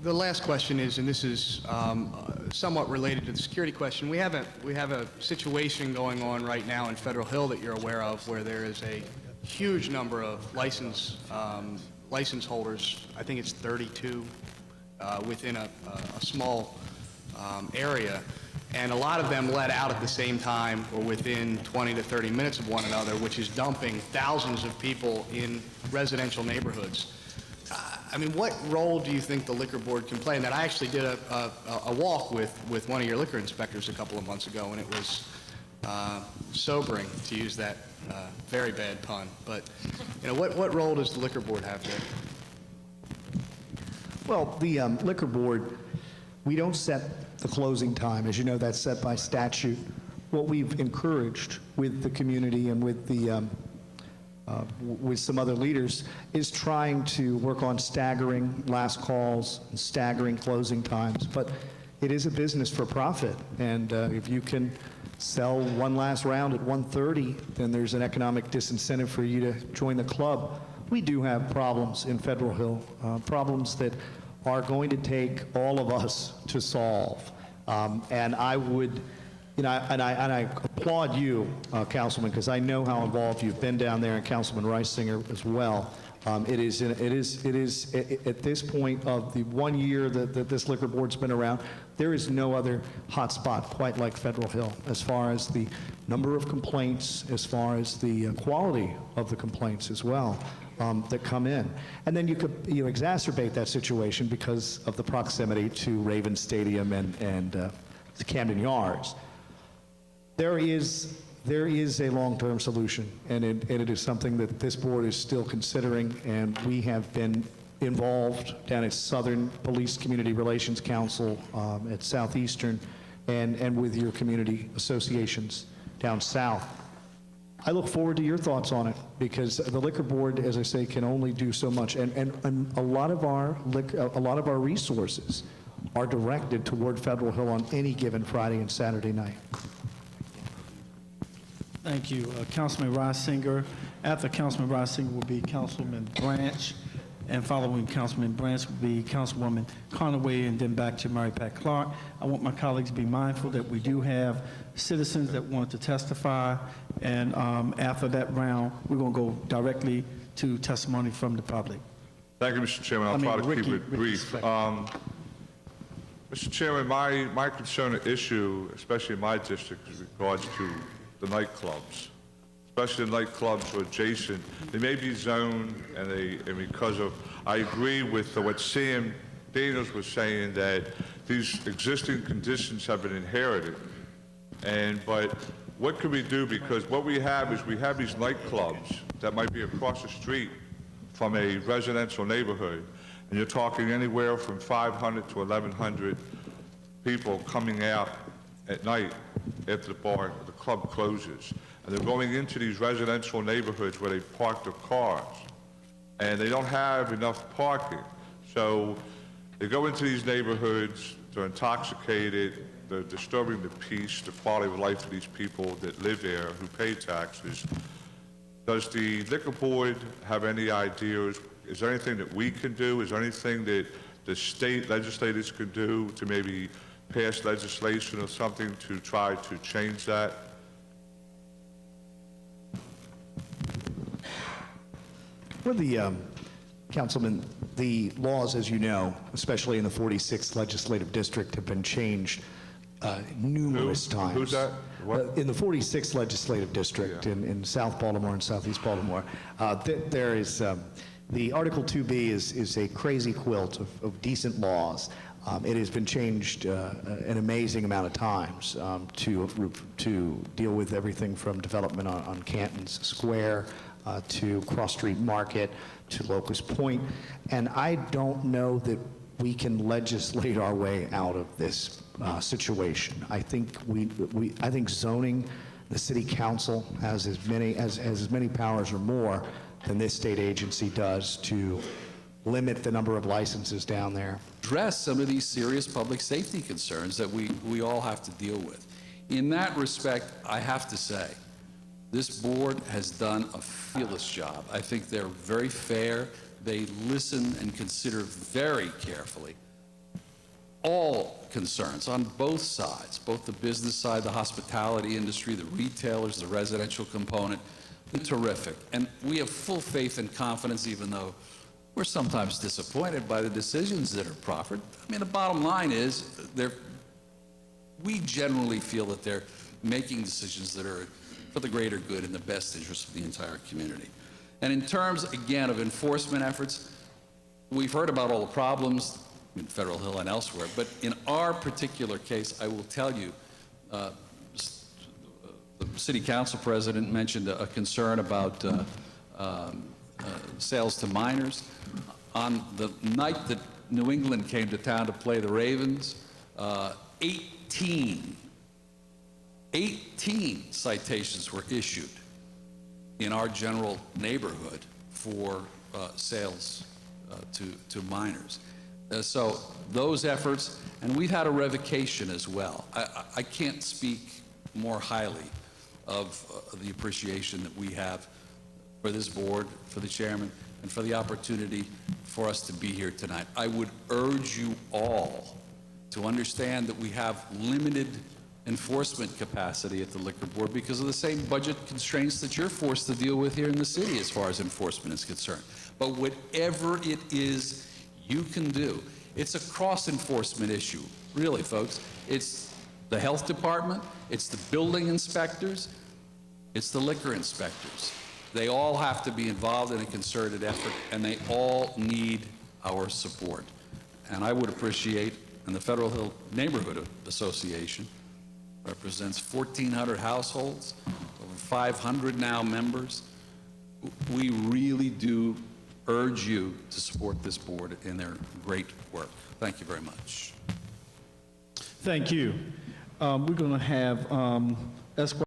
The last question is, and this is somewhat related to the security question. We have a situation going on right now in Federal Hill that you're aware of, where there is a huge number of license holders. I think it's 32 within a small area, and a lot of them let out at the same time or within 20 to 30 minutes of one another, which is dumping thousands of people in residential neighborhoods. I mean, what role do you think the liquor board can play in that? I actually did a walk with one of your liquor inspectors a couple of months ago, and it was sobering, to use that very bad pun. But what role does the liquor board have there? Well, the liquor board, we don't set the closing time. As you know, that's set by statute. What we've encouraged with the community and with the with some other leaders is trying to work on staggering last calls and staggering closing times. But it is a business for profit, and if you can sell one last round at 1:30, then there's an economic disincentive for you to join the club. We do have problems in Federal Hill, problems that are going to take all of us to solve. And I would, I applaud you, Councilman, because I know how involved you've been down there, and Councilman Reisinger as well. It is at this point of the 1 year that this liquor board's been around, there is no other hot spot quite like Federal Hill as far as the number of complaints, as far as the quality of the complaints as well that come in. And then you could exacerbate that situation because of the proximity to Ravens Stadium and the Camden Yards. There is a long-term solution, and it is something that this board is still considering, and we have been involved down at Southern Police Community Relations Council, at Southeastern, and with your community associations down south. I look forward to your thoughts on it, because the liquor board, as I say, can only do so much, and a lot of our resources are directed toward Federal Hill on any given Friday and Saturday night. Thank you. Councilman Reisinger. After Councilman Reisinger will be Councilman Branch, and following Councilman Branch will be Councilwoman Conaway, and then back to Mary Pat Clark. I want my colleagues to be mindful that we do have citizens that want to testify, and after that round, we're going to go directly to testimony from the public. Thank you, Mr. Chairman. I'll try to keep it brief. Mr. Chairman, my concern and issue, especially in my district, is regards to the nightclubs, especially the nightclubs who are adjacent. They may be zoned, and because of, I agree with what Sam Daniels was saying, that these existing conditions have been inherited. But what can we do? Because what we have is we have these nightclubs that might be across the street from a residential neighborhood, and you're talking anywhere from 500 to 1,100 people coming out at night after the club closes. And they're going into these residential neighborhoods where they park their cars, and they don't have enough parking. So they go into these neighborhoods, they're intoxicated, they're disturbing the peace, the quality of life of these people that live there, who pay taxes. Does the liquor board have any ideas? Is there anything that we can do? Is there anything that the state legislators could do to maybe pass legislation or something to try to change that? Well, Councilman, the laws, as you know, especially in the 46th Legislative District, have been changed numerous times. Who's that? What? In the 46th Legislative District, yeah, in South Baltimore and Southeast Baltimore, there is, the Article 2B is a crazy quilt of decent laws. It has been changed an amazing amount of times to deal with everything from development on Canton's Square to Cross Street Market to Locust Point, and I don't know that we can legislate our way out of this situation. I think I think zoning, the city council has as many powers or more than this state agency does to limit the number of licenses down there. Address some of these serious public safety concerns that we all have to deal with. In that respect, I have to say, this board has done a fabulous job. I think they're very fair. They listen and consider very carefully all concerns on both sides, both the business side, the hospitality industry, the retailers, the residential component, been terrific. And we have full faith and confidence, even though we're sometimes disappointed by the decisions that are proffered. I mean, the bottom line is we generally feel that they're making decisions that are for the greater good and the best interest of the entire community. And in terms, again, of enforcement efforts, we've heard about all the problems in Federal Hill and elsewhere, but in our particular case, I will tell you, the city council president mentioned a concern about sales to minors. On the night that New England came to town to play the Ravens, 18 citations were issued in our general neighborhood for sales to minors. So those efforts, and we've had a revocation as well. I can't speak more highly of the appreciation that we have for this board, for the chairman, and for the opportunity for us to be here tonight. I would urge you all to understand that we have limited enforcement capacity at the liquor board because of the same budget constraints that you're forced to deal with here in the city as far as enforcement is concerned. But whatever it is you can do, it's a cross-enforcement issue, really, folks. It's the health department, it's the building inspectors, it's the liquor inspectors. They all have to be involved in a concerted effort, and they all need our support. And I would appreciate, and the Federal Hill Neighborhood Association represents 1,400 households, over 500 now members. We really do urge you to support this board in their great work. Thank you very much. Thank you. We're going to have Esquire